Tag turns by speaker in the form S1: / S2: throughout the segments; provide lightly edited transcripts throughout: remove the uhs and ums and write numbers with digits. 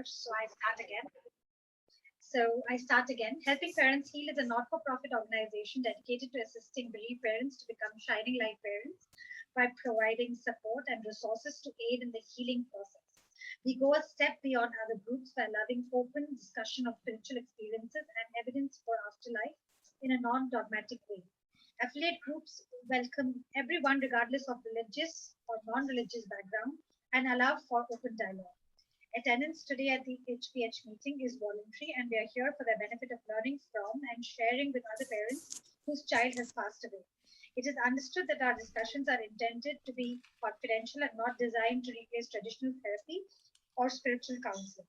S1: first, so I start again. Helping Parents Heal is a not for profit organization dedicated to assisting bereaved parents to become shining light parents by providing support and resources to aid in the healing process. We go a step beyond other groups by allowing open discussion of spiritual experiences and evidence for afterlife in a non dogmatic way. Affiliate groups welcome everyone, regardless of religious or non religious background, and allow for open dialogue. Attendance today at the HPH meeting is voluntary, and we are here for the benefit of learning from and sharing with other parents whose child has passed away. It is understood that our discussions are intended to be confidential and not designed to replace traditional therapy or spiritual counseling.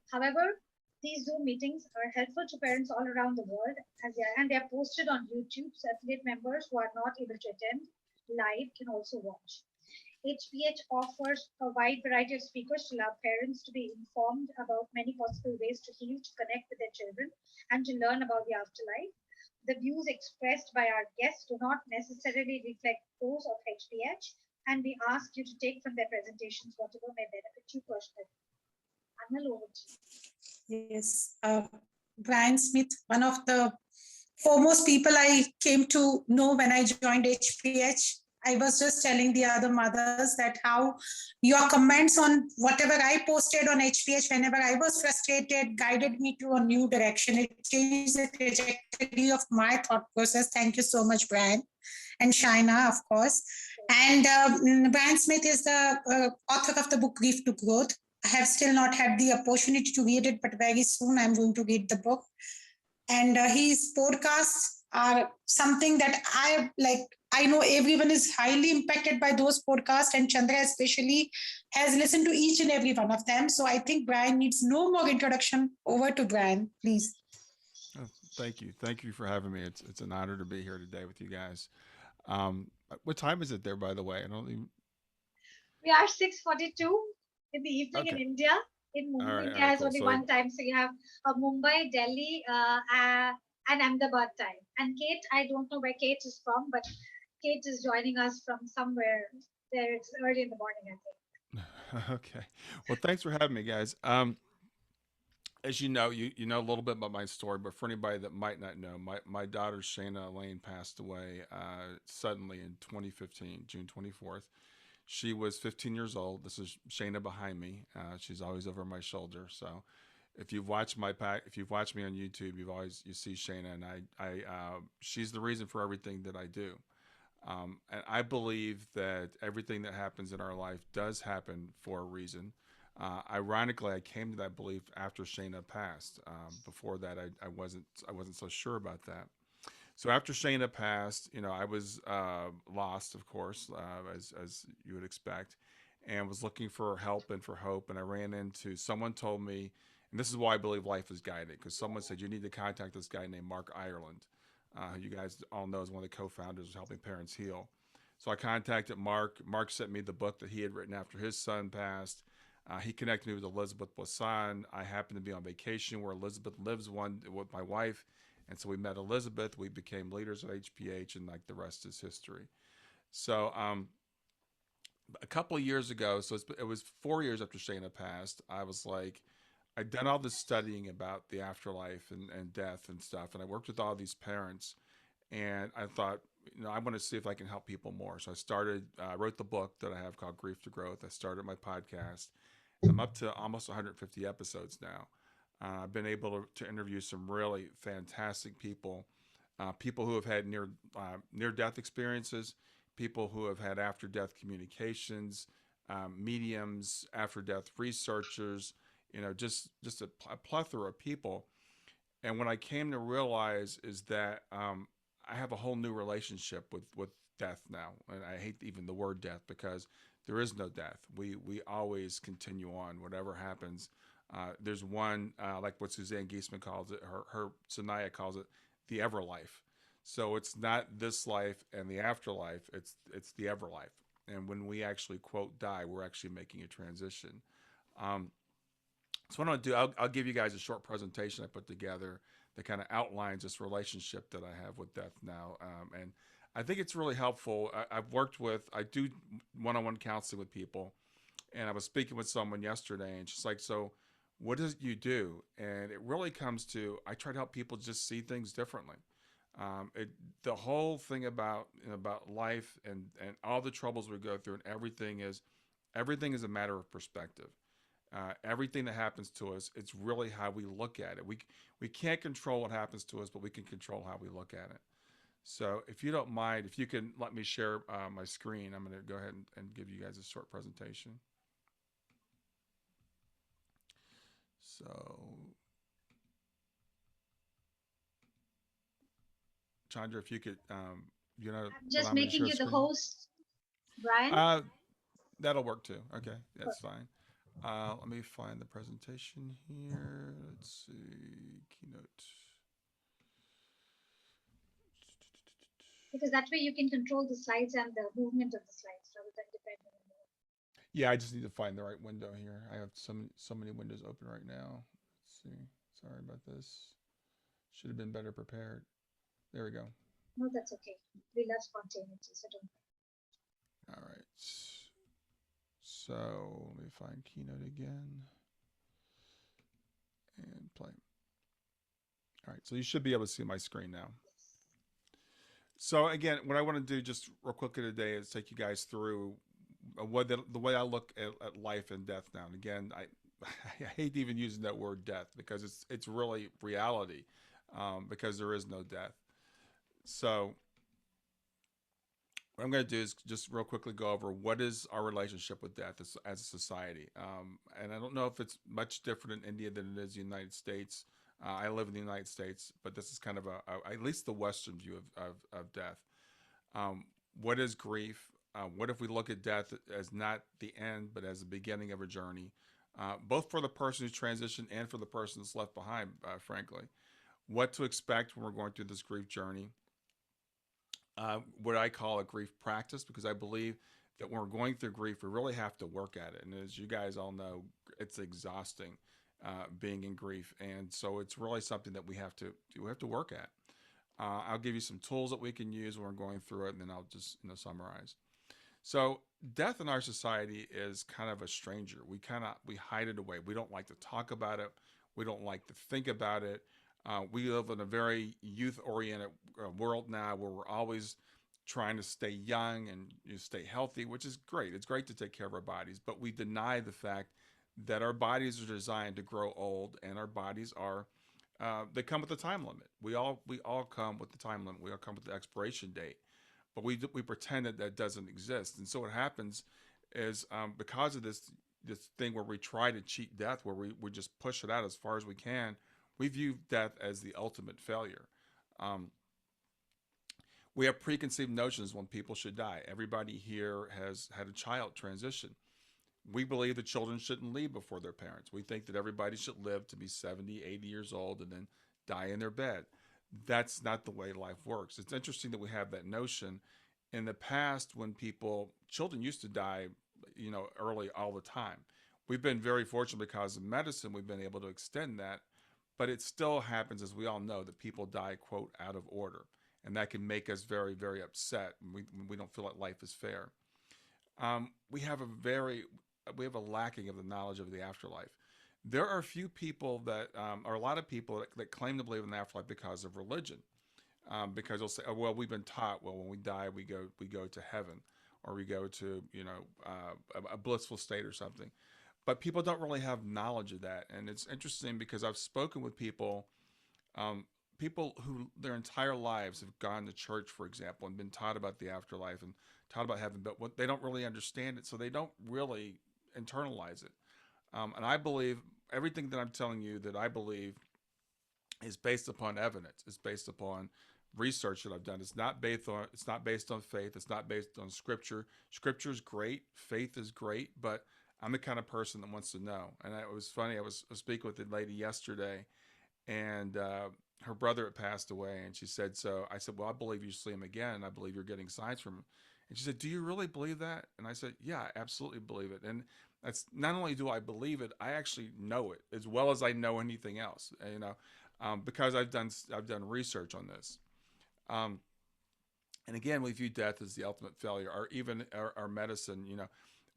S1: However, these Zoom meetings are helpful to parents all around the world and they are posted on YouTube, so affiliate members who are not able to attend live can also watch. HPH offers a wide variety of speakers to allow parents to be informed about many possible ways to heal, to connect with their children, and to learn about the afterlife. The views expressed by our guests do not necessarily reflect those of HPH, and we ask you to take from their presentations whatever may benefit you personally. Anil, over to you.
S2: Yes, Brian Smith, one of the foremost people I came to know when I joined HPH. I was just telling the other mothers that how your comments on whatever I posted on HPH whenever I was frustrated guided me to a new direction. It changed the trajectory of my thought process. Thank you so much, Brian. And Shayna, of course. And Brian Smith is the author of the book Grief to Growth. I have still not had the opportunity to read it, but very soon I'm going to read the book. And his podcasts are something that I like. I know everyone is highly impacted by those podcasts, and Chandra especially has listened to each and every one of them. So I think Brian needs no more introduction. Over to Brian, please.
S3: Oh, thank you. Thank you for having me. It's an honor to be here today with you guys. What time is it there, by the way? I don't even...
S1: We are 6:42 in the evening in
S3: Okay.
S1: India. In
S3: All
S1: Mumbai,
S3: right.
S1: India
S3: All right.
S1: has
S3: Cool.
S1: only
S3: So,
S1: one time, so you have Mumbai, Delhi, and Ahmedabad time. And Kate, I don't know where Kate is from, but Kate is joining us from somewhere there. It's early in the morning, I think.
S3: okay. Well, thanks for having me, guys. As you know, you know a little bit about my story, but for anybody that might not know, my daughter Shayna Elayne passed away suddenly in 2015, June 24th. She was 15 years old. This is Shayna behind me. She's always over my shoulder. So if you've watched if you've watched me on YouTube, you see Shayna, and she's the reason for everything that I do. And I believe that everything that happens in our life does happen for a reason. Ironically, I came to that belief after Shayna passed. Before that, I wasn't so sure about that. So after Shayna passed, I was lost, of course, as you would expect, and was looking for help and for hope. And I ran into someone told me, and this is why I believe life is guided, because someone said you need to contact this guy named Mark Ireland, who you guys all know is one of the co-founders of Helping Parents Heal. So I contacted Mark. Mark sent me the book that he had written after his son passed. He connected me with Elizabeth Boisson. I happened to be on vacation where Elizabeth lives with my wife. And so we met Elizabeth. We became leaders of HPH, and like the rest is history. So a couple of years ago, so it was 4 years after Shayna passed, I was like, I'd done all this studying about the afterlife and death and stuff. And I worked with all these parents. And I thought, I want to see if I can help people more. So I wrote the book that I have called Grief to Growth. I started my podcast. I'm up to almost 150 episodes now. I've been able to interview some really fantastic people, people who have had near-death experiences, people who have had after-death communications, mediums, after-death researchers, just a plethora of people. And what I came to realize is that I have a whole new relationship with death now. And I hate even the word death because there is no death. We always continue on, whatever happens. There's one, like what Suzanne Giesemann calls it, her Sanaya calls it the everlife. So it's not this life and the afterlife, it's the everlife. And when we actually, quote, die, we're actually making a transition. So what I'll give you guys a short presentation I put together that kind of outlines this relationship that I have with death now. And I think it's really helpful. I do one-on-one counseling with people. And I was speaking with someone yesterday, and she's like, "So, what does you do?" And it really comes to, I try to help people just see things differently. It The whole thing about, about life and all the troubles we go through, and everything is a matter of perspective. Everything that happens to us, it's really how we look at it. We can't control what happens to us, but we can control how we look at it. So if you don't mind, if you can let me share my screen, I'm going to go ahead and give you guys a short presentation. So, Chandra, if you could,
S1: I'm just
S3: allow me to
S1: making
S3: share
S1: you the
S3: screen.
S1: host, Brian.
S3: That'll work too. Okay, that's fine. Let me find the presentation here. Let's see, keynote.
S1: Because that way you can control the slides and the movement of the slides rather than depending on the.
S3: Yeah, I just need to find the right window here. I have so many windows open right now. Let's see. Sorry about this. Should have been better prepared. There we go.
S1: No, that's okay. We love spontaneity, so don't.
S3: All right. So let me find keynote again and play. All right. So you should be able to see my screen now. So again, what I want to do just real quickly today is take you guys through the way I look at life and death now. And again, I hate even using that word death because it's really reality, because there is no death. So what I'm going to do is just real quickly go over what is our relationship with death as a society. And I don't know if it's much different in India than it is the United States. I live in the United States, but this is kind of at least the Western view of death. What is grief? What if we look at death as not the end, but as the beginning of a journey, both for the person who's transitioned and for the person that's left behind, frankly. What to expect when we're going through this grief journey. What I call a grief practice, because I believe that when we're going through grief, we really have to work at it. And as you guys all know, it's exhausting being in grief. And so it's really something that we have to work at. I'll give you some tools that we can use when we're going through it, and then I'll just summarize. So death in our society is kind of a stranger. We hide it away. We don't like to talk about it. We don't like to think about it. We live in a very youth-oriented world now, where we're always trying to stay young and stay healthy, which is great. It's great to take care of our bodies, but we deny the fact that our bodies are designed to grow old, and our bodies are they come with a time limit. We all come with the time limit. We all come with the expiration date, but we pretend that doesn't exist. And so what happens is, because of this thing where we try to cheat death, where we just push it out as far as we can, we view death as the ultimate failure. We have preconceived notions when people should die. Everybody here has had a child transition. We believe that children shouldn't leave before their parents. We think that everybody should live to be 70, 80 years old and then die in their bed. That's not the way life works. It's interesting that we have that notion. In the past, when children used to die, early all the time. We've been very fortunate because of medicine. We've been able to extend that, but it still happens, as we all know, that people die, quote, out of order. And that can make us very, very upset. We don't feel like life is fair. We have a lacking of the knowledge of the afterlife. There are a few people or a lot of people that claim to believe in the afterlife because of religion. Because they'll say, "Oh, well, we've been taught, well, when we die, we go to heaven, or we go to a blissful state or something." But people don't really have knowledge of that, and it's interesting because I've spoken with people who their entire lives have gone to church, for example, and been taught about the afterlife and taught about heaven, but they don't really understand it, so they don't really internalize it. And I believe everything that I'm telling you that I believe is based upon evidence. It's based upon research that I've done. It's not based on faith. It's not based on scripture. Scripture is great. Faith is great, but I'm the kind of person that wants to know. And it was funny. I was speaking with a lady yesterday, and her brother had passed away, and she said, so I said, well, I believe you see him again, and I believe you're getting signs from him. And she said, do you really believe that? And I said, yeah, I absolutely believe it. And that's not only do I believe it, I actually know it as well as I know anything else, because I've done research on this. And again, we view death as the ultimate failure, or even our medicine.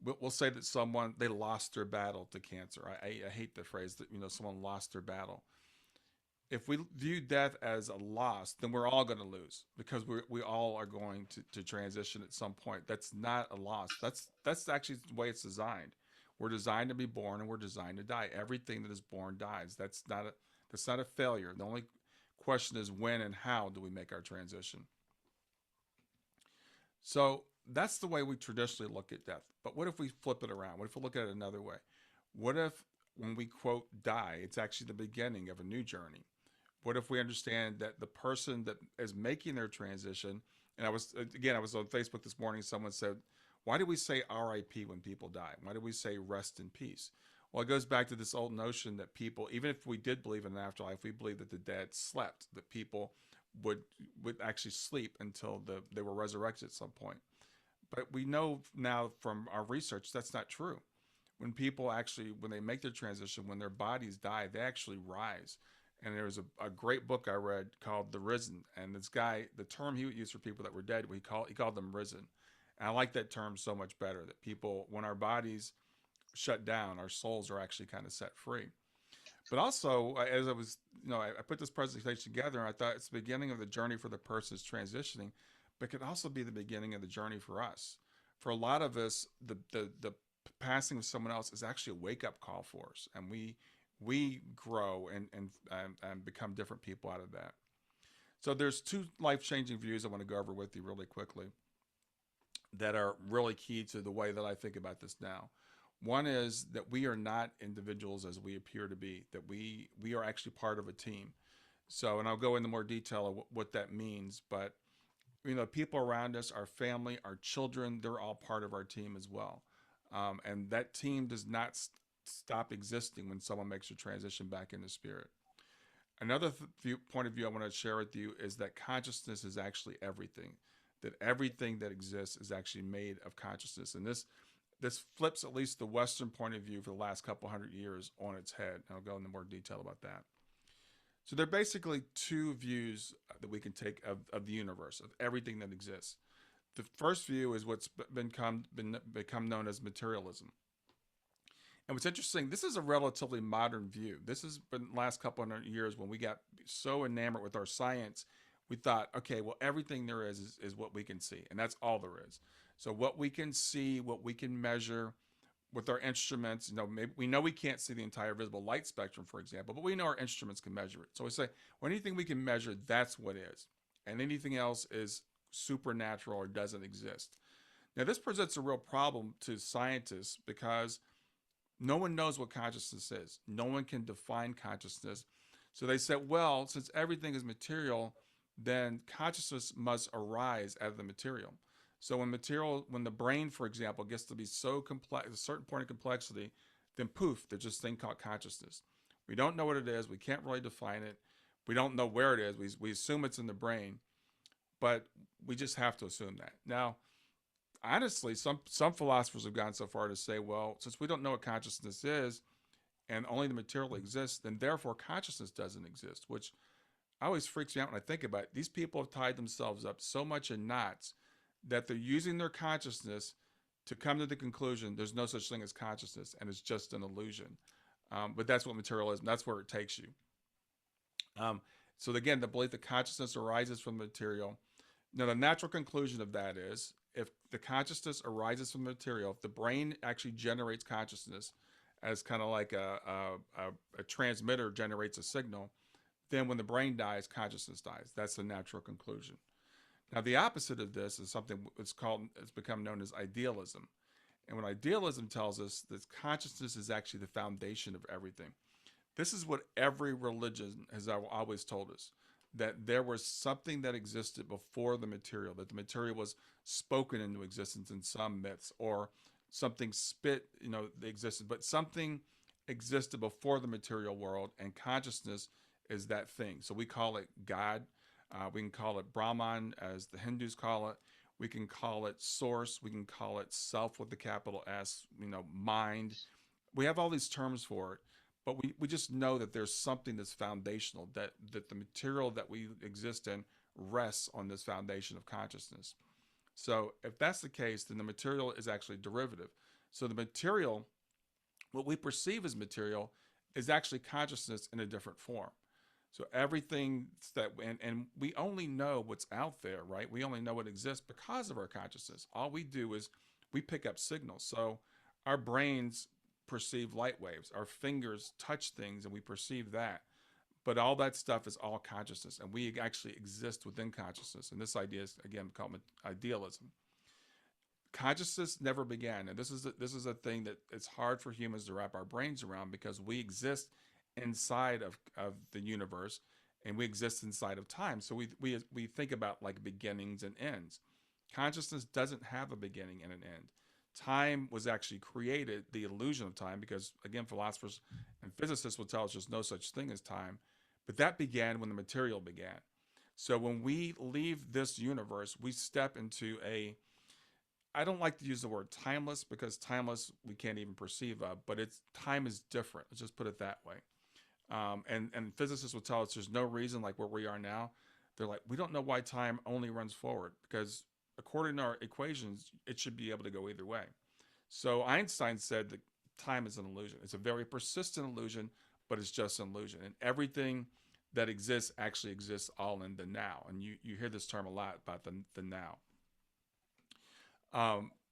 S3: we'll say that someone, they lost their battle to cancer. I hate the phrase that, someone lost their battle. If we view death as a loss, then we're all going to lose, because we all are going to transition at some point. That's not a loss. That's actually the way it's designed. We're designed to be born and we're designed to die. Everything that is born dies. That's not a failure. The only question is when and how do we make our transition. So that's the way we traditionally look at death. But what if we flip it around? What if we look at it another way? What if, when we quote die, it's actually the beginning of a new journey? What if we understand that the person that is making their transition, and I was on Facebook this morning, someone said, why do we say RIP when people die? Why do we say rest in peace? Well, it goes back to this old notion that people, even if we did believe in an afterlife, we believe that the dead slept, that people would actually sleep until they were resurrected at some point. But we know now from our research that's not true. When people actually, when they make their transition, when their bodies die, they actually rise. And there was a great book I read called The Risen. And this guy, the term he would use for people that were dead, he called them risen. And I like that term so much better, that people, when our bodies shut down, our souls are actually kind of set free. But also, as I was, I put this presentation together, and I thought it's the beginning of the journey for the person who's transitioning, but it could also be the beginning of the journey for us. For a lot of us, the passing of someone else is actually a wake up call for us, and we grow and become different people out of that. So there's two life-changing views I want to go over with you really quickly that are really key to the way that I think about this now. One is that we are not individuals as we appear to be, that we are actually part of a team. So, and I'll go into more detail of what that means, but people around us, our family, our children, they're all part of our team as well. And that team does not stop existing when someone makes a transition back into spirit. Another point of view I want to share with you is that consciousness is actually everything, that everything that exists is actually made of consciousness. And this flips at least the Western point of view for the last couple hundred years on its head. And I'll go into more detail about that. So there are basically two views that we can take of the universe, of everything that exists. The first view is what's become known as materialism. And what's interesting, this is a relatively modern view. This has been the last couple hundred years when we got so enamored with our science, we thought, okay, well, everything there is what we can see, and that's all there is. So what we can see, what we can measure with our instruments, maybe we know we can't see the entire visible light spectrum, for example, but we know our instruments can measure it. So we say, well, anything we can measure, that's what is. And anything else is supernatural or doesn't exist. Now, this presents a real problem to scientists because no one knows what consciousness is. No one can define consciousness. So they said, well, since everything is material, then consciousness must arise out of the material. So when the brain, for example, gets to be so complex, a certain point of complexity, then poof, there's this thing called consciousness. We don't know what it is. We can't really define it. We don't know where it is. We assume it's in the brain, but we just have to assume that. Now, honestly, some philosophers have gone so far to say, well, since we don't know what consciousness is and only the material exists, then therefore consciousness doesn't exist, which always freaks me out when I think about it. These people have tied themselves up so much in knots that they're using their consciousness to come to the conclusion there's no such thing as consciousness and it's just an illusion. But that's what materialism, that's where it takes you. So again, the belief that consciousness arises from the material. Now, the natural conclusion of that is if the consciousness arises from the material, if the brain actually generates consciousness as kind of like a transmitter generates a signal, then when the brain dies, consciousness dies. That's the natural conclusion. Now, the opposite of this is something it's become known as idealism. And what idealism tells us that consciousness is actually the foundation of everything. This is what every religion has always told us, that there was something that existed before the material, that the material was spoken into existence in some myths, or something existed, but something existed before the material world, and consciousness is that thing. So we call it God. We can call it Brahman, as the Hindus call it. We can call it source. We can call it self with the capital S, mind. We have all these terms for it, but we just know that there's something that's foundational, that the material that we exist in rests on this foundation of consciousness. So if that's the case, then the material is actually derivative. So the material, what we perceive as material, is actually consciousness in a different form. So everything that, and we only know what's out there, right? We only know what exists because of our consciousness. All we do is we pick up signals. So our brains perceive light waves, our fingers touch things and we perceive that. But all that stuff is all consciousness, and we actually exist within consciousness. And this idea is, again, called idealism. Consciousness never began, and this is a thing that it's hard for humans to wrap our brains around, because we exist inside of the universe, and we exist inside of time. So we think about like beginnings and ends. Consciousness doesn't have a beginning and an end. Time was actually created, the illusion of time, because again, philosophers and physicists will tell us there's no such thing as time, but that began when the material began. So when we leave this universe, we step into a, I don't like to use the word timeless, because timeless we can't even perceive of, but it's, time is different. Let's just put it that way. And physicists will tell us there's no reason, like where we are now, they're like, we don't know why time only runs forward, because according to our equations, it should be able to go either way. So Einstein said that time is an illusion. It's a very persistent illusion, but it's just an illusion. And everything that exists actually exists all in the now. And you hear this term a lot about the now.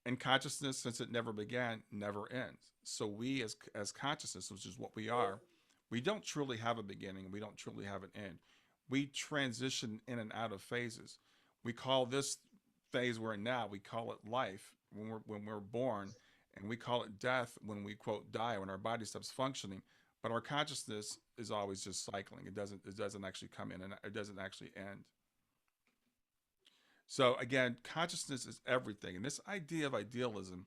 S3: And consciousness, since it never began, never ends. So we as consciousness, which is what we are, we don't truly have a beginning. We don't truly have an end. We transition in and out of phases. We call this phase we're in now, we call it life when we're born, and we call it death when we, quote, die, when our body stops functioning. But our consciousness is always just cycling. It doesn't actually come in, and it doesn't actually end. So again, consciousness is everything. And this idea of idealism,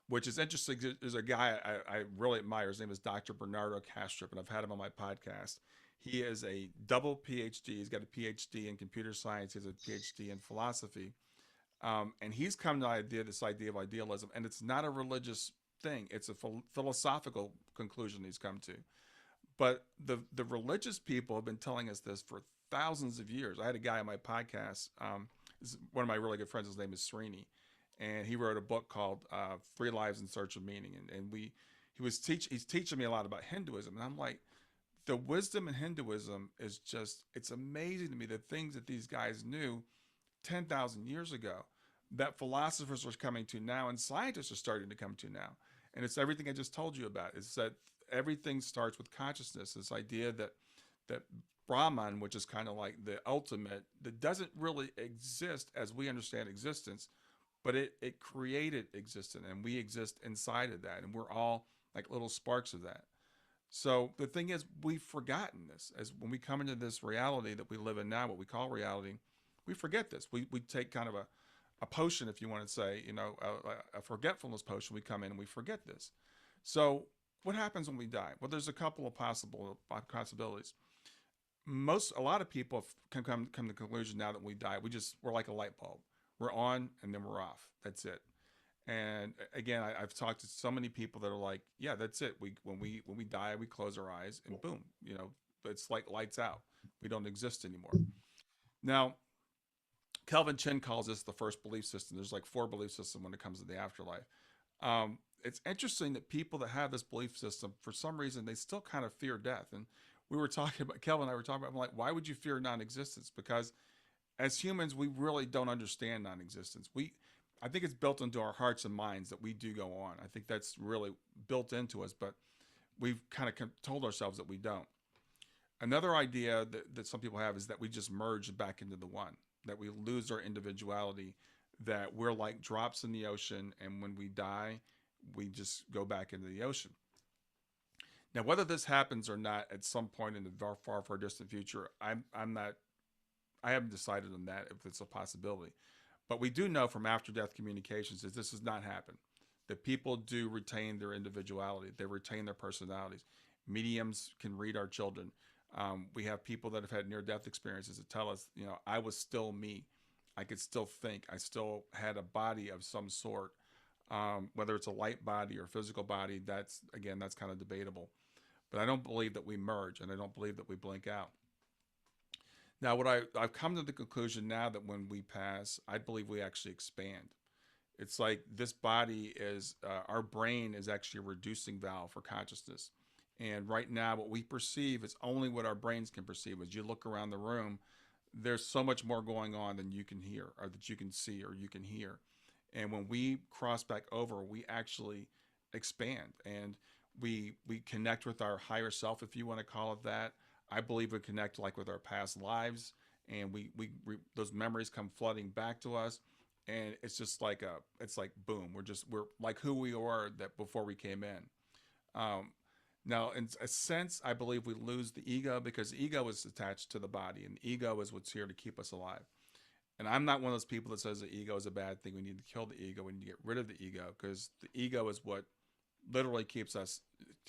S3: which is interesting, there's a guy I really admire. His name is Dr. Bernardo Kastrup, and I've had him on my podcast. He is a double PhD. He's got a PhD in computer science. He has a PhD in philosophy. And he's come to this idea of idealism, and it's not a religious thing. It's a philosophical conclusion he's come to. But the religious people have been telling us this for thousands of years. I had a guy on my podcast, one of my really good friends, his name is Srini, and he wrote a book called 3 Lives in Search of Meaning. And he's teaching me a lot about Hinduism. And I'm like, the wisdom in Hinduism is just, it's amazing to me, the things that these guys knew 10,000 years ago that philosophers are coming to now, and scientists are starting to come to now. And it's everything I just told you about, is that everything starts with consciousness. This idea that Brahman, which is kind of like the ultimate, that doesn't really exist as we understand existence, but it created existence, and we exist inside of that, and we're all like little sparks of that. So the thing is, we've forgotten this. As when we come into this reality that we live in now, what we call reality, we forget this. We take kind of a potion, if you want to say, a forgetfulness potion. We come in and we forget this. So what happens when we die? Well, there's a couple of possibilities. A lot of people can come to the conclusion now that we die, we're like a light bulb. We're on and then we're off. That's it. And again, I've talked to so many people that are like, yeah, that's it. When we die, we close our eyes and boom, it's like lights out. We don't exist anymore. Now, Kelvin Chin calls this the first belief system. There's like 4 belief systems when it comes to the afterlife. It's interesting that people that have this belief system, for some reason, they still kind of fear death. And we were talking about, Kelvin and I were talking about, I'm like, why would you fear non-existence? Because as humans, we really don't understand non-existence. I think it's built into our hearts and minds that we do go on. I think that's really built into us, but we've kind of told ourselves that we don't. Another idea that some people have is that we just merge back into the one, that we lose our individuality, that we're like drops in the ocean, and when we die, we just go back into the ocean. Now, whether this happens or not at some point in the far, far distant future, I haven't decided on that, if it's a possibility. But we do know from after-death communications that this does not happen, that people do retain their individuality. They retain their personalities. Mediums can read our children. We have people that have had near-death experiences that tell us, I was still me. I could still think. I still had a body of some sort. Whether it's a light body or physical body, that's kind of debatable. But I don't believe that we merge, and I don't believe that we blink out. Now, I've come to the conclusion now that when we pass, I believe we actually expand. It's like this body is, our brain is actually a reducing valve for consciousness. And right now, what we perceive is only what our brains can perceive. As you look around the room, there's so much more going on than you can hear, or that you can see, or you can hear. And when we cross back over, we actually expand, and we connect with our higher self, if you want to call it that. I believe we connect like with our past lives, and we those memories come flooding back to us, and it's just like it's like boom, we're like who we were that before we came in. Um, Now, in a sense, I believe we lose the ego, because the ego is attached to the body, and the ego is what's here to keep us alive. And I'm not one of those people that says the ego is a bad thing. We need to kill the ego. We need to get rid of the ego, because the ego is what literally keeps us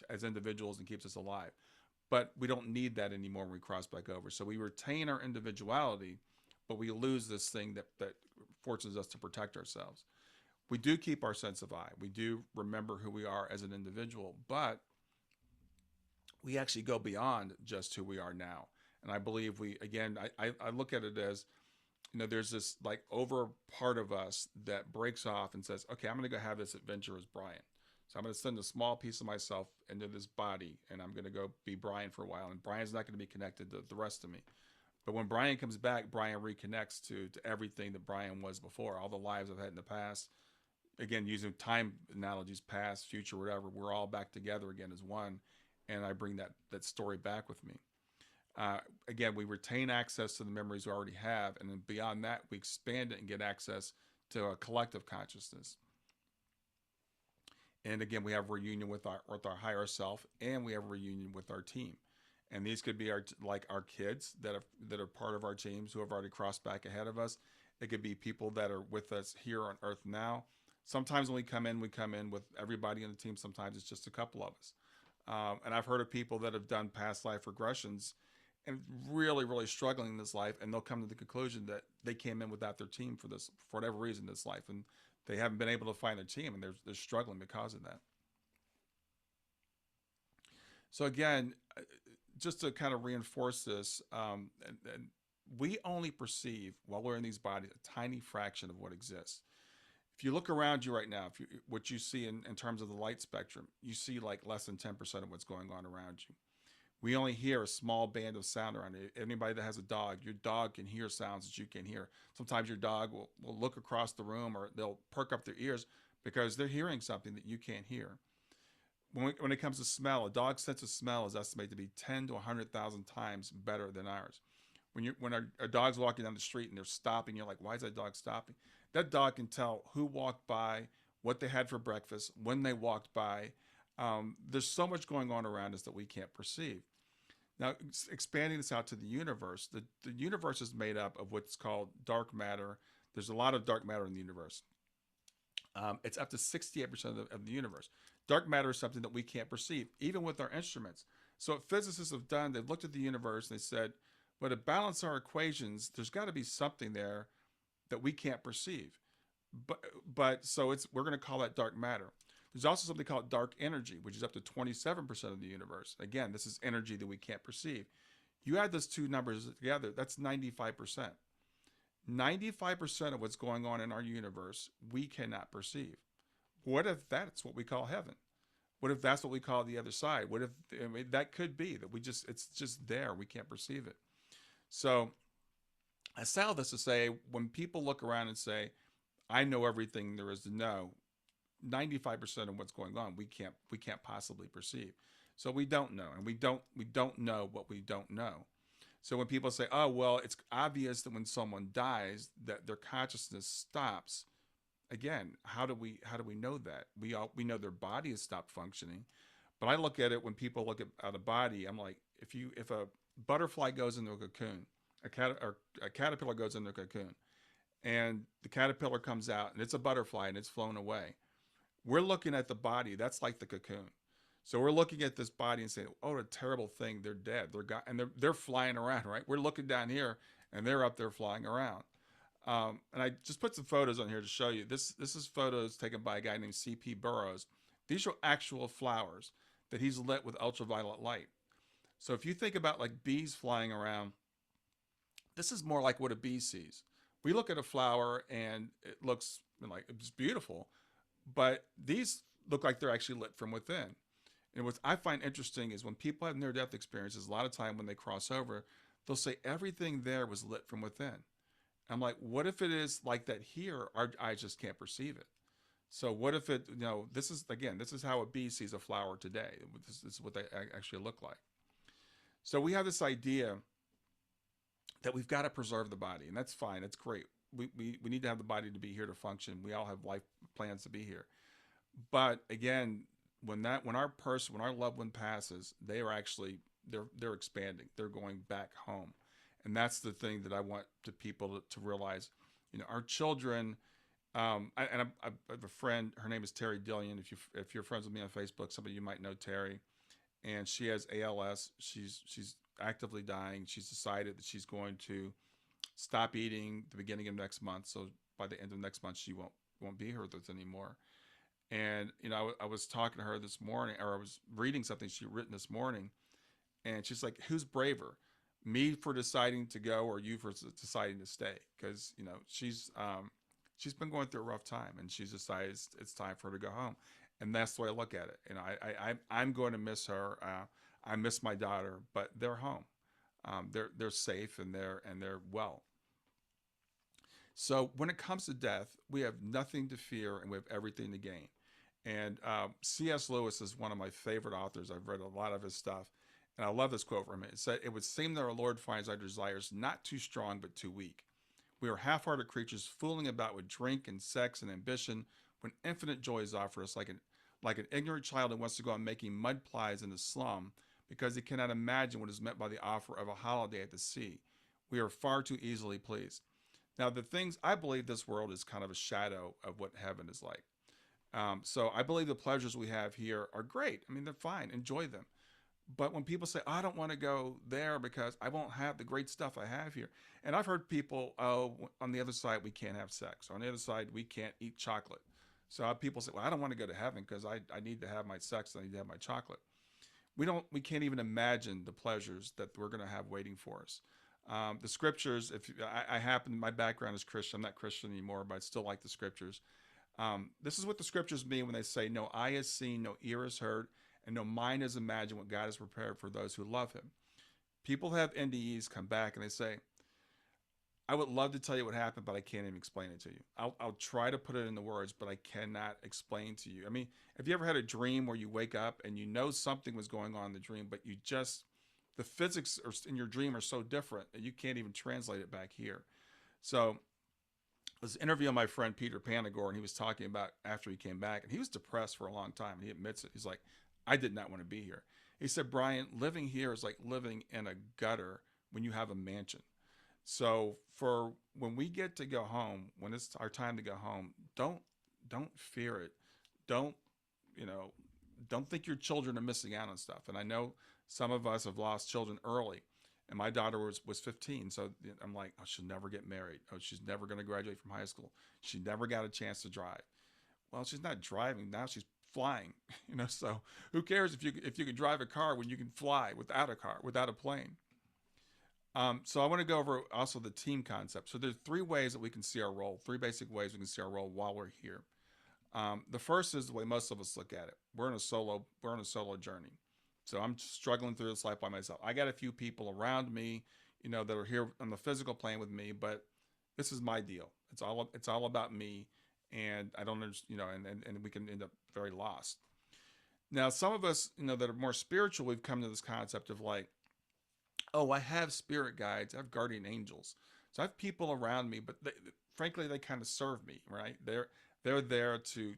S3: as individuals and keeps us alive. But we don't need that anymore when we cross back over. So we retain our individuality, but we lose this thing that forces us to protect ourselves. We do keep our sense of I. We do remember who we are as an individual, but we actually go beyond just who we are now. And I believe I look at it as, there's this like over part of us that breaks off and says, okay, I'm going to go have this adventure as Brian. So I'm going to send a small piece of myself into this body, and I'm going to go be Brian for a while. And Brian's not going to be connected to the rest of me. But when Brian comes back, Brian reconnects to everything that Brian was before, all the lives I've had in the past. Again, using time analogies, past, future, whatever, we're all back together again as one. And I bring that story back with me. Again, we retain access to the memories we already have, and then beyond that, we expand it and get access to a collective consciousness. And again, we have a reunion with our higher self, and we have a reunion with our team. And these could be our kids that are part of our teams who have already crossed back ahead of us. It could be people that are with us here on Earth now. Sometimes when we come in with everybody in the team. Sometimes it's just a couple of us. And I've heard of people that have done past life regressions and really, really struggling in this life, and they'll come to the conclusion that they came in without their team for whatever reason, this life, and they haven't been able to find their team, and they're struggling because of that. So again, just to kind of reinforce this, and we only perceive while we're in these bodies a tiny fraction of what exists. If you look around you right now, what you see in terms of the light spectrum, you see like less than 10% of what's going on around you. We only hear a small band of sound around you. Anybody that has a dog, your dog can hear sounds that you can hear. Sometimes your dog will look across the room, or they'll perk up their ears because they're hearing something that you can't hear. When it comes to smell, a dog's sense of smell is estimated to be 10 to 100,000 times better than ours. When a dog's walking down the street and they're stopping, you're like, why is that dog stopping? That dog can tell who walked by, what they had for breakfast, when they walked by. There's so much going on around us that we can't perceive. Now, expanding this out to the universe, the universe is made up of what's called dark matter. There's a lot of dark matter in the universe. It's up to 68% of the universe. Dark matter is something that we can't perceive, even with our instruments. So what physicists have done, they've looked at the universe and they said, well, to balance our equations, there's got to be something there that we can't perceive. So we're going to call that dark matter. There's also something called dark energy, which is up to 27% of the universe. Again, this is energy that we can't perceive. You add those two numbers together, that's 95%. 95% of what's going on in our universe, we cannot perceive. What if that's what we call heaven? What if that's what we call the other side? What if, that could be that it's just there. We can't perceive it. So I say all this to say, when people look around and say, I know everything there is to know, 95% of what's going on, we can't possibly perceive. So we don't know, and we don't know what we don't know. So when people say, oh, well, it's obvious that when someone dies that their consciousness stops, again, how do we know that? We know their body has stopped functioning. But I look at it, when people look at a body, I'm like, if a butterfly goes into a cocoon, a caterpillar goes into a cocoon, and the caterpillar comes out and it's a butterfly and it's flown away. We're looking at the body, that's like the cocoon. So we're looking at this body and saying, oh, a terrible thing, they're dead. They're flying around, right? We're looking down here and they're up there flying around. And I just put some photos on here to show you. This is photos taken by a guy named C.P. Burroughs. These are actual flowers that he's lit with ultraviolet light. So if you think about like bees flying around, this is more like what a bee sees. We look at a flower and it looks like it's beautiful, but these look like they're actually lit from within. And what I find interesting is when people have near-death experiences, a lot of time when they cross over, they'll say everything there was lit from within. I'm like, what if it is like that here? Our eyes just can't perceive it. So what if it, this is, again, this is how a bee sees a flower today. This is what they actually look like. So we have this idea that we've got to preserve the body, and that's fine. That's great. We need to have the body to be here to function. We all have life plans to be here. But again, when our loved one passes, they are actually, they're expanding. They're going back home. And that's the thing that I want to people to realize. Our children, I have a friend, her name is Terry Dillion. If you're friends with me on Facebook, some of you might know Terry, and she has ALS. She's actively dying. She's decided that she's going to stop eating the beginning of next month. So by the end of next month, she won't be here with us anymore. And I was talking to her this morning, or I was reading something she'd written this morning, and she's like, "Who's braver, me for deciding to go, or you for deciding to stay?" Because she's been going through a rough time, and she's decided it's time for her to go home, and that's the way I look at it. I'm going to miss her. I miss my daughter, but they're home. They're safe and they're well. So when it comes to death, we have nothing to fear and we have everything to gain. And C.S. Lewis is one of my favorite authors. I've read a lot of his stuff, and I love this quote from him. It said, "It would seem that our Lord finds our desires not too strong but too weak. We are half-hearted creatures fooling about with drink and sex and ambition when infinite joy is offered us, like an ignorant child who wants to go on making mud pies in the slum because he cannot imagine what is meant by the offer of a holiday at the sea. We are far too easily pleased." Now, I believe this world is kind of a shadow of what heaven is like. So I believe the pleasures we have here are great. I mean, they're fine. Enjoy them. But when people say, "I don't want to go there because I won't have the great stuff I have here." And I've heard people, "Oh, on the other side, we can't have sex. On the other side, we can't eat chocolate." So people say, "Well, I don't want to go to heaven because I need to have my sex. I need to have my chocolate." We can't even imagine the pleasures that we're going to have waiting for us. The scriptures, my background is Christian. I'm not Christian anymore, but I still like the scriptures. This is what the scriptures mean when they say, "No eye has seen, no ear has heard, and no mind has imagined what God has prepared for those who love him." People have NDEs come back and they say, "I would love to tell you what happened, but I can't even explain it to you. I'll try to put it into words, but I cannot explain to you." I mean, have you ever had a dream where you wake up and you know something was going on in the dream, but the physics in your dream are so different that you can't even translate it back here? So I was interviewing my friend Peter Panagore, and he was talking about after he came back, and he was depressed for a long time. And he admits it. He's like, "I did not want to be here." He said, "Brian, living here is like living in a gutter when you have a mansion." So for when we get to go home, when it's our time to go home, don't fear it. Don't, don't think your children are missing out on stuff. And I know some of us have lost children early, and my daughter was 15. So I'm like, "Oh, she'll never get married. Oh, she's never going to graduate from high school. She never got a chance to drive." Well, she's not driving now; she's flying. So who cares if you can drive a car when you can fly without a car, without a plane? So I want to go over also the team concept. So there's three ways that we can see our role, three basic ways we can see our role while we're here. The first is the way most of us look at it. We're on a solo journey. So I'm struggling through this life by myself. I got a few people around me, that are here on the physical plane with me, but this is my deal. It's all about me, and I don't understand, and we can end up very lost. Now, some of us, that are more spiritual, we've come to this concept of like, "Oh, I have spirit guides, I have guardian angels. So I have people around me, but frankly, they kind of serve me, right? They're there to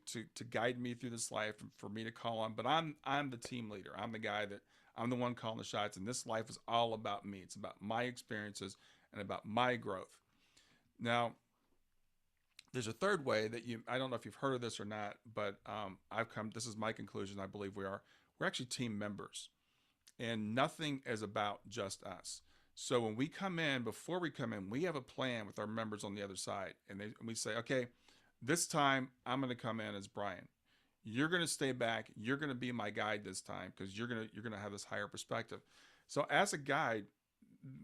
S3: guide me through this life and for me to call on. But I'm the team leader. I'm the one calling the shots, and this life is all about me. It's about my experiences and about my growth." Now, there's a third way that I don't know if you've heard of this or not, but this is my conclusion. I believe we're actually team members. And nothing is about just us. So when we come in, before we come in, we have a plan with our members on the other side. And we say, "Okay, this time I'm going to come in as Brian. You're going to stay back. You're going to be my guide this time because you're going to have this higher perspective." So as a guide,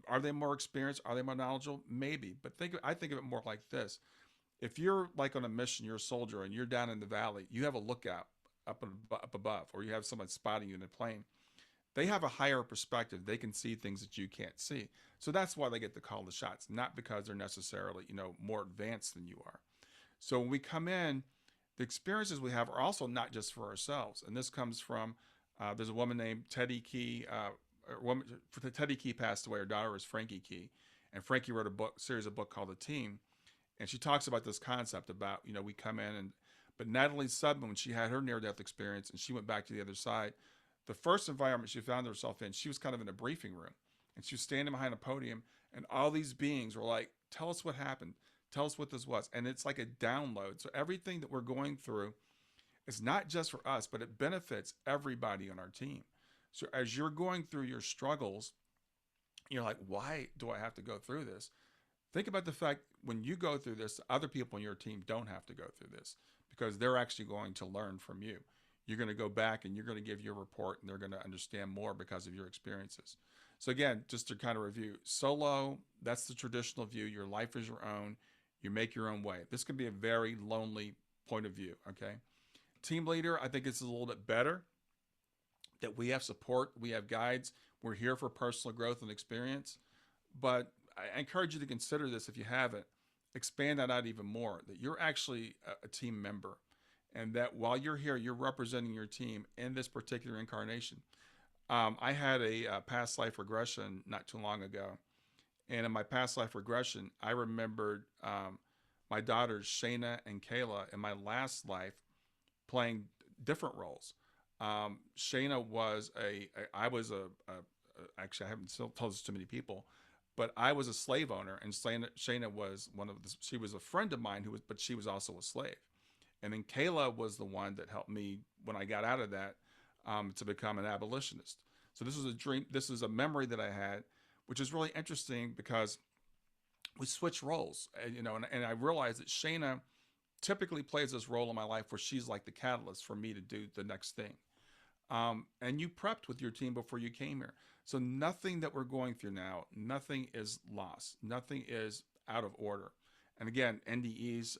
S3: Are they more experienced? Are they more knowledgeable? Maybe. But I think of it more like this. If you're like on a mission, you're a soldier and you're down in the valley, you have a lookout up above, or you have someone spotting you in a plane. They have a higher perspective. They can see things that you can't see. So that's why they get to call the shots, not because they're necessarily, more advanced than you are. So when we come in, the experiences we have are also not just for ourselves. And this comes from, there's a woman named Teddy Key. Teddy Key passed away. Her daughter was Frankie Key. And Frankie wrote a series of book called The Team. And she talks about this concept about, we come in but Natalie Sudman, when she had her near-death experience and she went back to the other side, the first environment she found herself in, she was kind of in a briefing room. And she was standing behind a podium and all these beings were like, tell us what happened. Tell us what this was. And it's like a download. So everything that we're going through is not just for us, but it benefits everybody on our team. So as you're going through your struggles, you're like, why do I have to go through this? Think about the fact when you go through this, other people on your team don't have to go through this because they're actually going to learn from you. You're going to go back and you're going to give your report and they're going to understand more because of your experiences. So again, just to kind of review, solo, that's the traditional view. Your life is your own. You make your own way. This can be a very lonely point of view, okay? Team leader, I think it's a little bit better that we have support, we have guides. We're here for personal growth and experience. But I encourage you to consider this if you haven't. Expand that out even more, that you're actually a team member. And that while you're here, you're representing your team in this particular incarnation. I had a past life regression not too long ago. And in my past life regression, I remembered my daughters, Shayna and Kayla, in my last life playing different roles. Shayna was actually I haven't still told this to many people, but I was a slave owner, and Shayna was she was a friend of mine but she was also a slave. And then Kayla was the one that helped me when I got out of that to become an abolitionist. So this was a dream. This is a memory that I had, which is really interesting because we switch roles, and I realized that Shayna typically plays this role in my life where she's like the catalyst for me to do the next thing. And you prepped with your team before you came here. So nothing that we're going through now, nothing is lost. Nothing is out of order. And again, NDEs,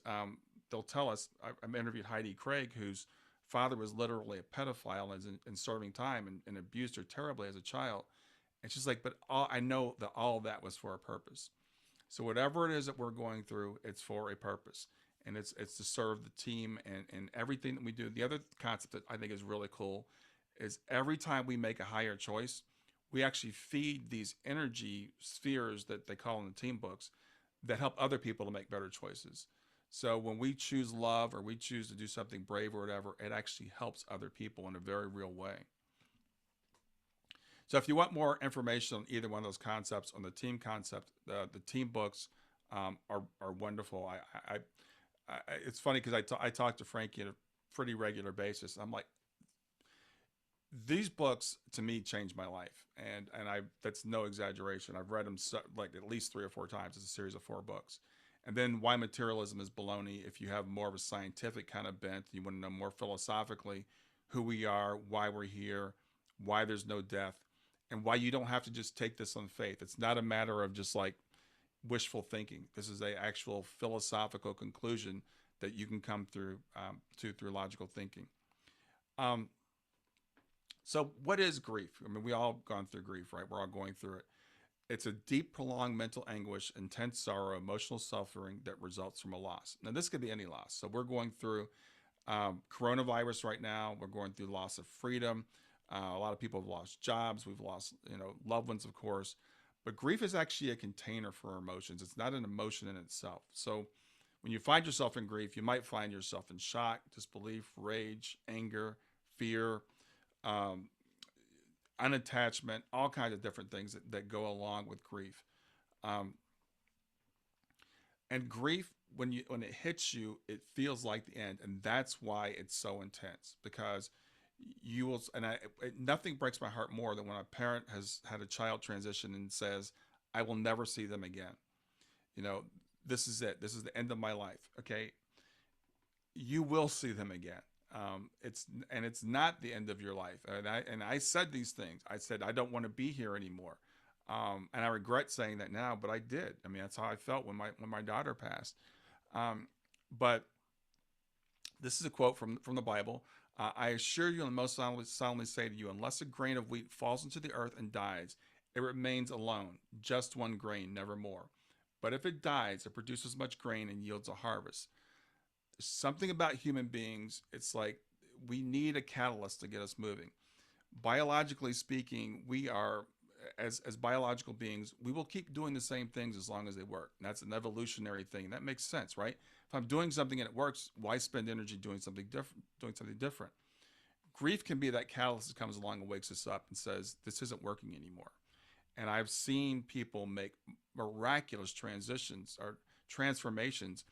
S3: they'll tell us, I interviewed Heidi Craig, whose father was literally a pedophile in serving time and abused her terribly as a child. And she's like, but I know that all of that was for a purpose. So whatever it is that we're going through, it's for a purpose. And it's to serve the team and everything that we do. The other concept that I think is really cool is every time we make a higher choice, we actually feed these energy spheres that they call in the team books that help other people to make better choices. So when we choose love or we choose to do something brave or whatever, it actually helps other people in a very real way. So if you want more information on either one of those concepts, on the team concept, the team books are wonderful. It's funny because I talk to Frankie on a pretty regular basis. I'm like, these books to me changed my life, and that's no exaggeration. I've read them like at least 3 or 4 times. It's a series of 4 books. And then Why Materialism is Baloney. If you have more of a scientific kind of bent, you want to know more philosophically who we are, why we're here, why there's no death, and why you don't have to just take this on faith. It's not a matter of just like wishful thinking. This is a actual philosophical conclusion that you can come through through logical thinking. So what is grief? I mean, we all gone through grief, right? We're all going through it. It's a deep, prolonged mental anguish, intense sorrow, emotional suffering that results from a loss. Now, this could be any loss. So we're going through coronavirus right now. We're going through loss of freedom. A lot of people have lost jobs. We've lost, loved ones, of course. But grief is actually a container for emotions. It's not an emotion in itself. So when you find yourself in grief, you might find yourself in shock, disbelief, rage, anger, fear, unattachment, all kinds of different things that go along with grief. And grief, when it hits you, it feels like the end. And that's why it's so intense, because you will, nothing breaks my heart more than when a parent has had a child transition and says, I will never see them again. This is it. This is the end of my life. Okay. You will see them again. It's not the end of your life. And I said these things. I said, I don't want to be here anymore. And I regret saying that now, but I did. I mean, that's how I felt when my daughter passed. But this is a quote from the Bible. I assure you and most solemnly say to you, unless a grain of wheat falls into the earth and dies, it remains alone, just one grain, never more. But if it dies, it produces much grain and yields a harvest. There's something about human beings, it's like we need a catalyst to get us moving. Biologically speaking, we are, as biological beings, we will keep doing the same things as long as they work. And that's an evolutionary thing. That makes sense, right? If I'm doing something and it works, why spend energy doing something different? Grief can be that catalyst that comes along and wakes us up and says, this isn't working anymore. And I've seen people make miraculous transitions or transformations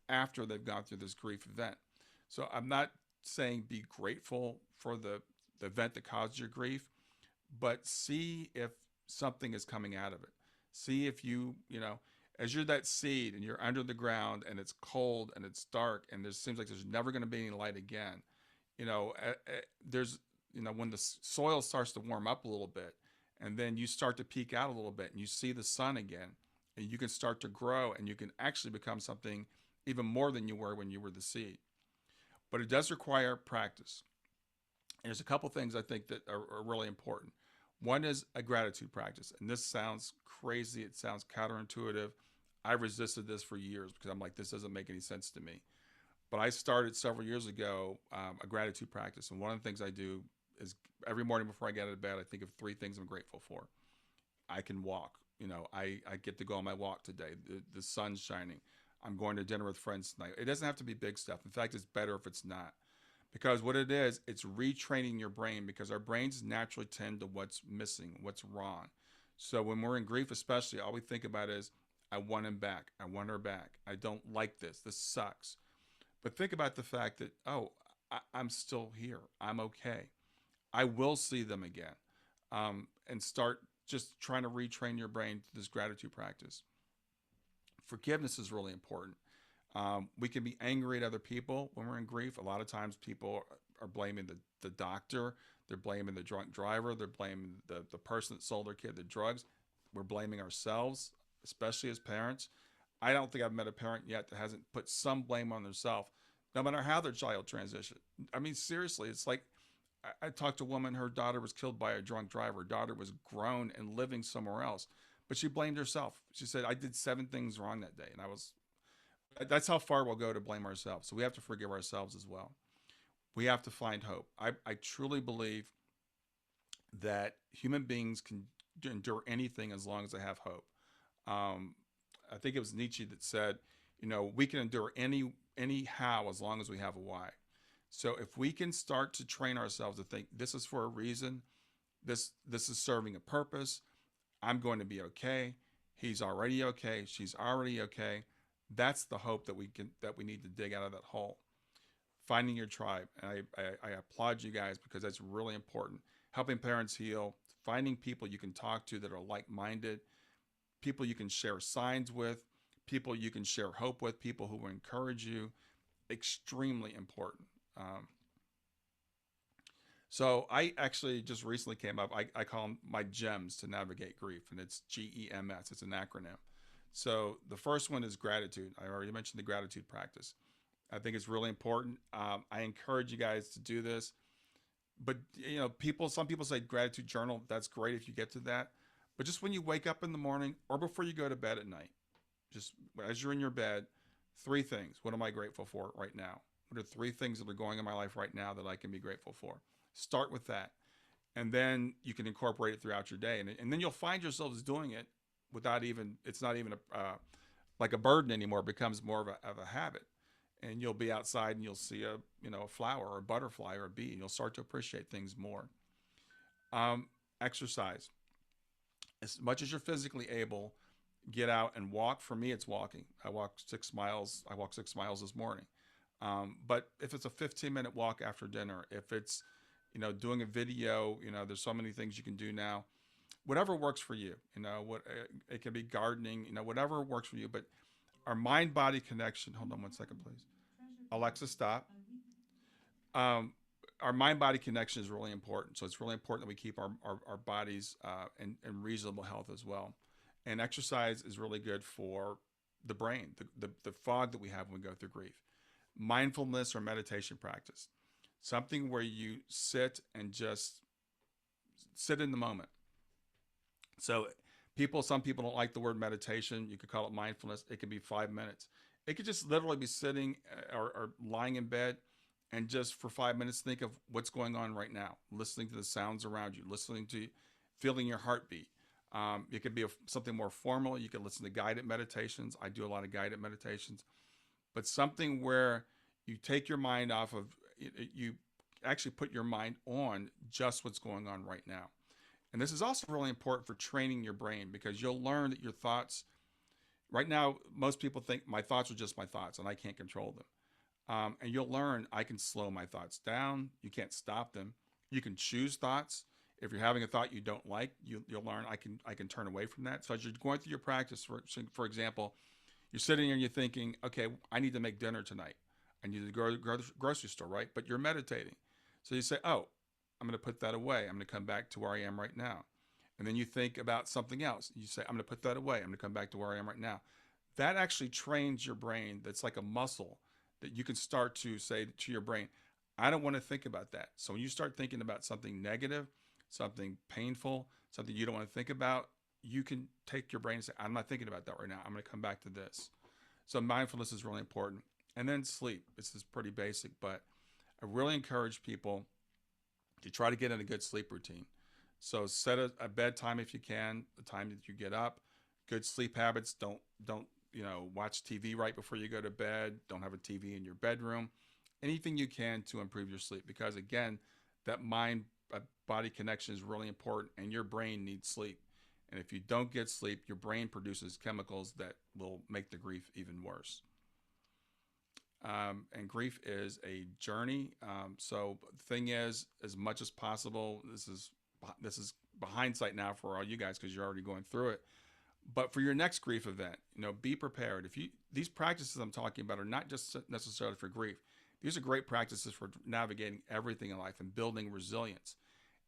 S3: after they've gone through this grief event. So I'm not saying be grateful for the event that caused your grief, but see if something is coming out of it. See if as you're that seed and you're under the ground and it's cold and it's dark and there seems like there's never going to be any light again, there's, when the soil starts to warm up a little bit and then you start to peek out a little bit and you see the sun again and you can start to grow and you can actually become something even more than you were when you were the seed. But it does require practice. And there's a couple things I think that are really important. One is a gratitude practice. And this sounds crazy. It sounds counterintuitive. I resisted this for years because I'm like, this doesn't make any sense to me. But I started several years ago a gratitude practice. And one of the things I do is every morning before I get out of bed, I think of 3 things I'm grateful for. I can walk. I get to go on my walk today. The sun's shining. I'm going to dinner with friends tonight. It doesn't have to be big stuff. In fact, it's better if it's not. Because what it is, it's retraining your brain because our brains naturally tend to what's missing, what's wrong. So when we're in grief, especially, all we think about is, I want him back. I want her back. I don't like this. This sucks. But think about the fact that, I'm still here. I'm okay. I will see them again. And start just trying to retrain your brain to this gratitude practice. Forgiveness is really important. We can be angry at other people when we're in grief. A lot of times people are blaming the doctor. They're blaming the drunk driver. They're blaming the person that sold their kid the drugs. We're blaming ourselves, especially as parents. I don't think I've met a parent yet that hasn't put some blame on themselves, no matter how their child transitioned. I mean, seriously, it's like I talked to a woman, her daughter was killed by a drunk driver. Her daughter was grown and living somewhere else, but she blamed herself. She said, I did 7 things wrong that day. And that's how far we'll go to blame ourselves. So we have to forgive ourselves as well. We have to find hope. I truly believe that human beings can endure anything as long as they have hope. I think it was Nietzsche that said, we can endure any how as long as we have a why. So if we can start to train ourselves to think this is for a reason, this is serving a purpose, I'm going to be okay, he's already okay, she's already okay. That's the hope that we need to dig out of that hole. Finding your tribe. And I applaud you guys because that's really important. Helping parents heal, finding people you can talk to that are like-minded, people you can share signs with, people you can share hope with, people who will encourage you. Extremely important. So I actually just recently came up, I call them my gems to navigate grief, and it's GEMS. It's an acronym. So the first one is gratitude. I already mentioned the gratitude practice. I think it's really important. I encourage you guys to do this. But some people say gratitude journal. That's great if you get to that. But just when you wake up in the morning or before you go to bed at night, just as you're in your bed, 3 things. What am I grateful for right now? What are 3 things that are going in my life right now that I can be grateful for? Start with that. And then you can incorporate it throughout your day. And then you'll find yourselves doing it it's not even like a burden anymore. It becomes more of a habit. And you'll be outside and you'll see a flower or a butterfly or a bee, and you'll start to appreciate things more. Exercise. As much as you're physically able, get out and walk. For me, it's walking. I walked 6 miles. I walked 6 miles this morning. But if it's a 15-minute walk after dinner, if it's, doing a video, there's so many things you can do now. Whatever works for you, it can be gardening, whatever works for you. But our mind-body connection. Hold on one second, please. Alexa, stop. our mind-body connection is really important. So it's really important that we keep our bodies in reasonable health as well. And exercise is really good for the brain, the fog that we have when we go through grief. Mindfulness or meditation practice, something where you sit and just sit in the moment. So some people don't like the word meditation. You could call it mindfulness. It could be 5 minutes. It could just literally be sitting or lying in bed and just for 5 minutes think of what's going on right now, listening to the sounds around you, feeling your heartbeat. It could be something more formal. You could listen to guided meditations. I do a lot of guided meditations, but something where you take your mind off of, you actually put your mind on just what's going on right now. And this is also really important for training your brain, because you'll learn that your thoughts, right now, most people think my thoughts are just my thoughts and I can't control them. And you'll learn I can slow my thoughts down. You can't stop them. You can choose thoughts. If you're having a thought you don't like, you'll learn I can turn away from that. So as you're going through your practice, for example, you're sitting here and you're thinking, okay, I need to make dinner tonight. I need to go to the grocery store, right? But you're meditating. So you say, oh, I'm going to put that away. I'm going to come back to where I am right now. And then you think about something else. You say, I'm going to put that away. I'm going to come back to where I am right now. That actually trains your brain. That's like a muscle that you can start to say to your brain, I don't want to think about that. So when you start thinking about something negative, something painful, something you don't want to think about, you can take your brain and say, I'm not thinking about that right now. I'm going to come back to this. So mindfulness is really important. And then sleep. This is pretty basic, but I really encourage people to try to get in a good sleep routine. So set a bedtime if you can, the time that you get up. Good sleep habits. Don't watch TV right before you go to bed. Don't have a TV in your bedroom. Anything you can to improve your sleep, because again, that mind-body connection is really important, and your brain needs sleep. And if you don't get sleep, your brain produces chemicals that will make the grief even worse. And grief is a journey. So the thing is, as much as possible, this is hindsight now for all you guys, because you're already going through it. But for your next grief event, be prepared. These practices I'm talking about are not just necessarily for grief. These are great practices for navigating everything in life and building resilience.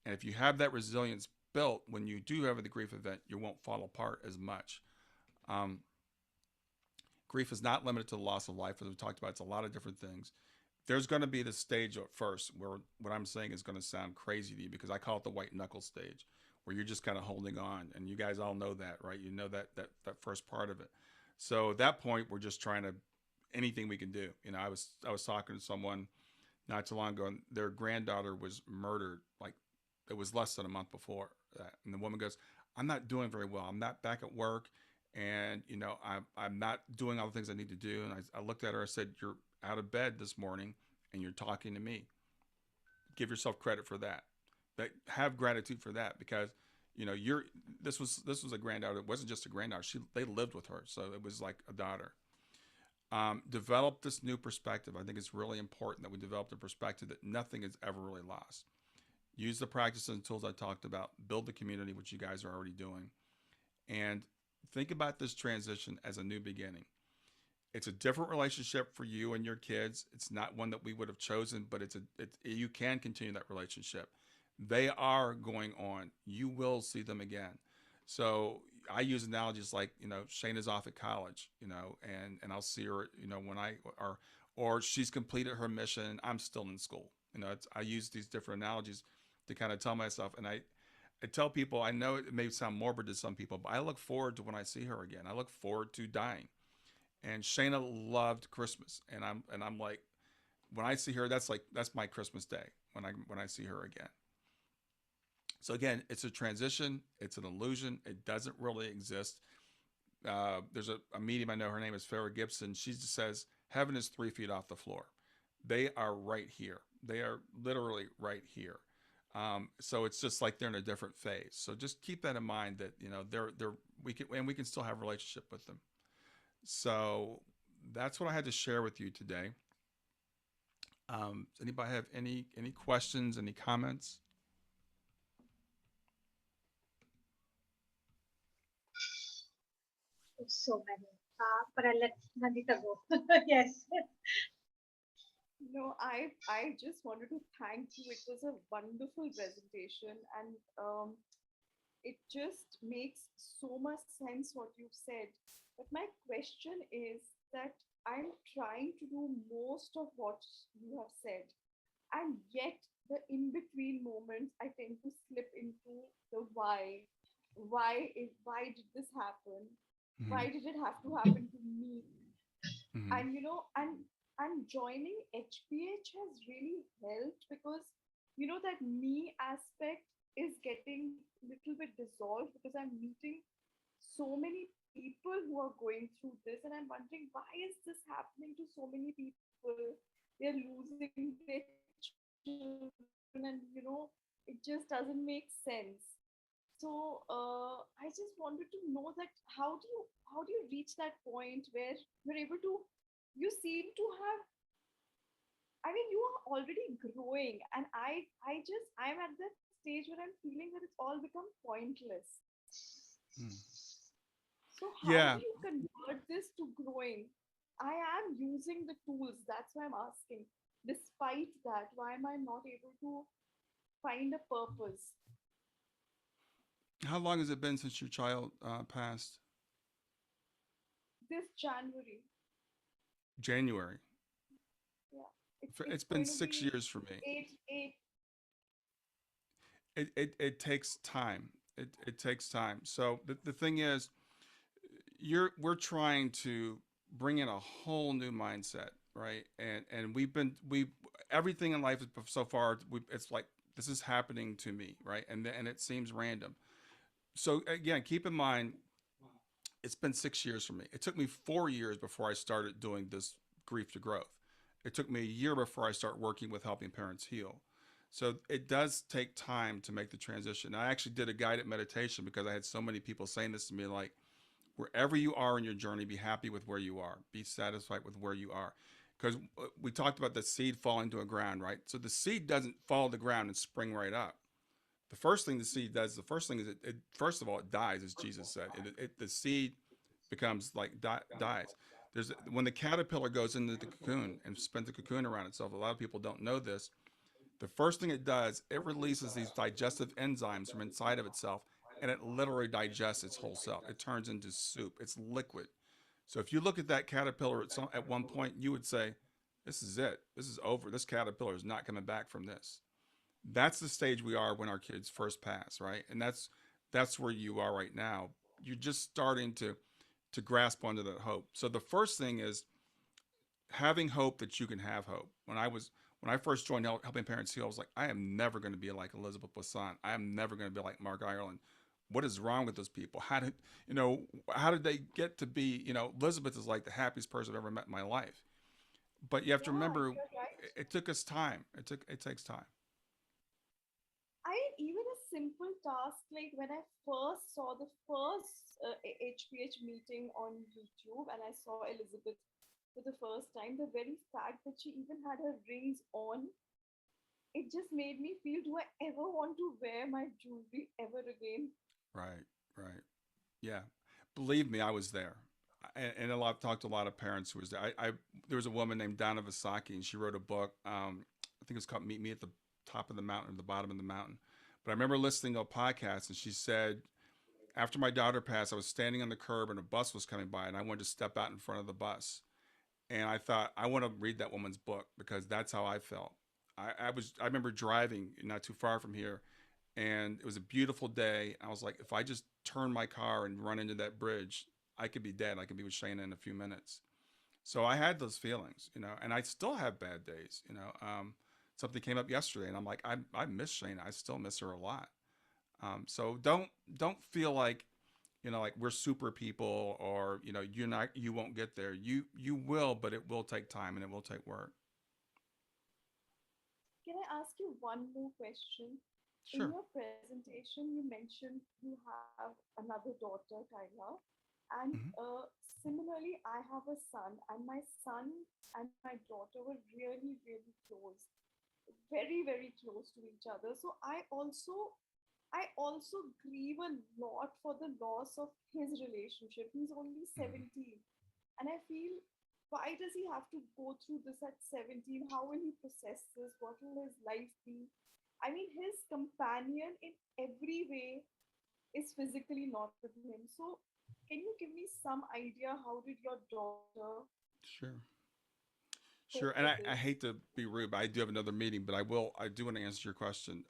S3: And if you have that resilience built, when you do have the grief event, you won't fall apart as much. Grief is not limited to the loss of life, as we talked about. It's a lot of different things. There's going to be this stage at first where what I'm saying is going to sound crazy to you, because I call it the white knuckle stage, where you're just kind of holding on. And you guys all know that, right? You know that first part of it. So at that point, we're just trying to, anything we can do. I was talking to someone not too long ago, and their granddaughter was murdered. Like, it was less than a month before that. And the woman goes, I'm not doing very well. I'm not back at work. And, I'm not doing all the things I need to do. And I looked at her, I said, you're out of bed this morning and you're talking to me. Give yourself credit for that. But have gratitude for that, because, this was a granddaughter. It wasn't just a granddaughter. They lived with her. So it was like a daughter. Develop this new perspective. I think it's really important that we develop the perspective that nothing is ever really lost. Use the practices and tools I talked about. Build the community, which you guys are already doing. And think about this transition as a new beginning. It's a different relationship for you and your kids. It's not one that we would have chosen, but you can continue that relationship. They are going on. You will see them again. So I use analogies like, Shayna's off at college, and I'll see her, when or she's completed her mission. I'm still in school. I use these different analogies to kind of tell myself, and I tell people, I know it may sound morbid to some people, but I look forward to when I see her again. I look forward to dying. And Shayna loved Christmas, and I'm like, when I see her, that's my Christmas day when I see her again. So again, it's a transition. It's an illusion. It doesn't really exist. There's a medium I know. Her name is Farrah Gibson. She just says heaven is 3 feet off the floor. They are right here. They are literally right here. So it's just like they're in a different phase. So just keep that in mind, that we can still have a relationship with them. So that's what I had to share with you today. Does anybody have any questions, any comments?
S1: So many. But I'll let Nandita go. Yes.
S4: No, I just wanted to thank you. It was a wonderful presentation, and it just makes so much sense what you've said. But my question is that I'm trying to do most of what you have said, and yet the in between moments I tend to slip into the why did this happen?
S3: Mm-hmm.
S4: Why did it have to happen to me?
S3: Mm-hmm.
S4: And and joining HPH has really helped because that me aspect is getting little bit dissolved because I'm meeting so many people who are going through this, and I'm wondering why is this happening to so many people. They're losing their children, and it just doesn't make sense. So I just wanted to know that how do you reach that point where you're able to, you seem to have, I mean, you are already growing, and I'm at that stage where I'm feeling that it's all become pointless.
S3: Mm.
S4: So how do
S3: Yeah.
S4: you convert this to growing? I am using the tools, that's why I'm asking. Despite that, why am I not able to find a purpose?
S3: How long has it been since your child passed?
S4: This January,
S3: January.
S4: yeah,
S3: It's
S4: it's
S3: been
S4: going to
S3: 6 years
S4: be
S3: for me.
S4: eight.
S3: It takes time. It takes time. So the thing is, we're trying to bring in a whole new mindset, right? And we everything in life is so far it's like this is happening to me, right? And it seems random. So again, keep in mind it's been 6 years for me. It took me 4 years before I started doing this grief to growth. It took me a year before I start working with helping parents heal. So it does take time to make the transition. I actually did a guided meditation because I had so many people saying this to me, like, wherever you are in your journey, be happy with where you are, be satisfied with where you are. Because we talked about the seed falling to a ground, right? So the seed doesn't fall to the ground and spring right up. The first thing the seed does, the first thing is first of all, it dies, as Jesus said. The seed becomes like dies. There's when the caterpillar goes into the cocoon and spins the cocoon around itself. A lot of people don't know this. The first thing it does, it releases these digestive enzymes from inside of itself, and it literally digests its whole self. It turns into soup. It's liquid. So if you look at that caterpillar at one point, you would say, "This is it. This is over. This caterpillar is not coming back from this." That's the stage we are when our kids first pass, right? And that's where you are right now. You're just starting to grasp onto that hope. So the first thing is having hope that you can have hope. When I first joined helping parents heal, I was like, I am never going to be like Elizabeth Boisson. I am never going to be like Mark Ireland. What is wrong with those people? You know how did they get to be? Elizabeth is like the happiest person I've ever met in my life. But you have to
S4: Yeah,
S3: remember,
S4: you're right.
S3: it took us time. It takes time.
S4: I even a simple task like when I first saw the first HPH meeting on YouTube and I saw Elizabeth for the first time, the very fact that she even had her rings on, it just made me feel, do I ever want to wear my jewelry ever again?
S3: Right, right. Yeah, believe me, I was there, and I've talked to a lot of parents who was there. There was a woman named Donna Visaki, and she wrote a book. I think it's called "Meet Me at the Top of the Mountain" or "The Bottom of the Mountain." But I remember listening to a podcast, and she said, after my daughter passed, I was standing on the curb, and a bus was coming by, and I wanted to step out in front of the bus, and I thought I want to read that woman's book because that's how I felt. I remember driving not too far from here, and it was a beautiful day. I was like, if I just turn my car and run into that bridge, I could be dead. I could be with Shayna in a few minutes. So I had those feelings, and I still have bad days. Something came up yesterday, and I'm like, I miss Shayna. I still miss her a lot. So don't feel like like we're super people, or you won't get there. You will, but it will take time and it will take work.
S4: Can I ask you one more question? In
S3: Sure.
S4: your presentation, you mentioned you have another daughter, Tyler, and
S3: Hmm.
S4: similarly, I have a son, and my son and my daughter were really, really close, very, very close to each other. So I also grieve a lot for the loss of his relationship. He's only
S3: Hmm.
S4: 17, and I feel why does he have to go through this at 17? How will he process this? What will his life be? I mean, his companion in every way is physically not with him. So, can you give me some idea how did your daughter
S3: Sure. Sure.
S4: cope
S3: And
S4: with
S3: I
S4: this?
S3: hate to be rude, but I do have another meeting, but I do want to answer your question.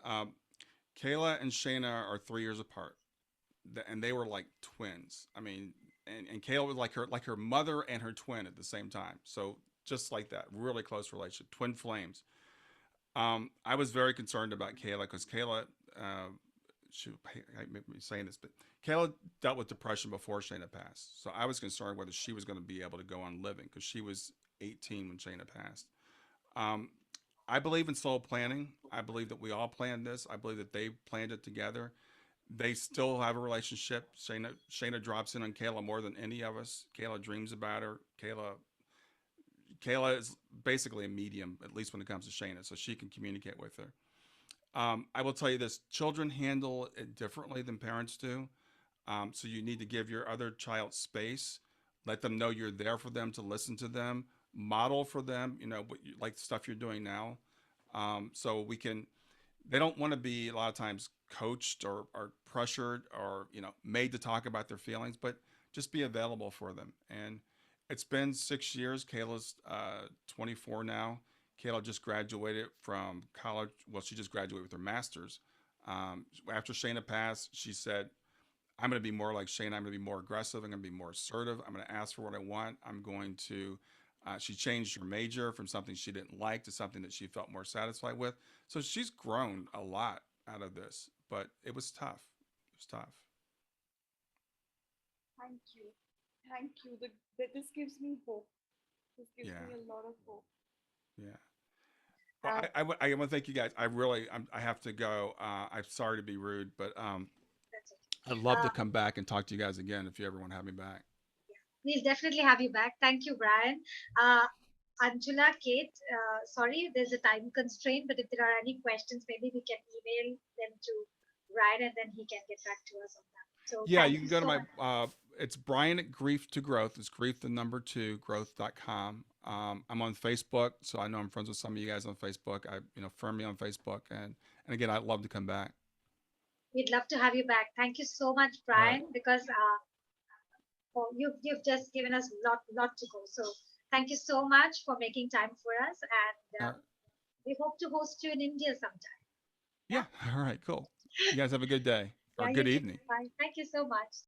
S3: Kayla and Shayna are 3 years apart, and they were like twins. I mean, and Kayla was like her mother and her twin at the same time. So just like that, really close relationship, twin flames. I was very concerned about Kayla because Kayla, uh, I may be saying this, but Kayla dealt with depression before Shayna passed. So I was concerned whether she was going to be able to go on living because she was 18 when Shayna passed. Um, I believe in soul planning. I believe that we all planned this. I believe that they planned it together. They still have a relationship. Shayna drops in on Kayla more than any of us. Kayla dreams about her. Kayla is basically a medium, at least when it comes to Shayna, so she can communicate with her. I will tell you this: children handle it differently than parents do. So you need to give your other child space, let them know you're there for them, to listen to them, model for them, like the stuff you're doing now. So we can, they don't want to be a lot of times coached or pressured or, made to talk about their feelings, but just be available for them. And it's been 6 years. Kayla's 24 now. Kayla just graduated from college. Well, she just graduated with her master's. After Shayna passed, she said, I'm going to be more like Shane. I'm going to be more aggressive. I'm going to be more assertive. I'm going to ask for what I want. I'm going to, she changed her major from something she didn't like to something that she felt more satisfied with. So she's grown a lot out of this, but it was tough. It was tough.
S4: Thank you. Thank you. This gives me hope. This gives
S3: Yeah.
S4: me a lot of hope.
S3: Yeah. Well,
S1: Uh,
S3: I want to thank you guys. I have to go. I'm sorry to be rude, but
S1: that's it.
S3: I'd love to
S1: Uh,
S3: come back and talk to you guys again if you ever want to have me back.
S1: we'll definitely have you back. Thank you, Brian. Uh, Anjula, Kate, sorry, there's a time constraint, but if there are any questions, maybe we can email them to Brian and then he can get back to us on that. So
S3: Yeah,
S1: thank
S3: you
S1: you
S3: can go to
S1: so
S3: my
S1: much.
S3: it's Brian at Grief to Growth. It's grief the number two growth.com. I'm on Facebook, so I know I'm friends with some of you guys on Facebook. Friend me on Facebook, and again, I'd love to come back.
S1: We'd love to have you back. Thank you so much,
S3: All right.
S1: Brian, because you've just given us lot to go. So thank you so much for making time for us, and
S3: Uh,
S1: we hope to host you in India sometime.
S3: yeah. All right. Cool. You guys have a good day or
S1: Yeah,
S3: good
S1: you too.
S3: evening.
S1: Bye. Thank you so much.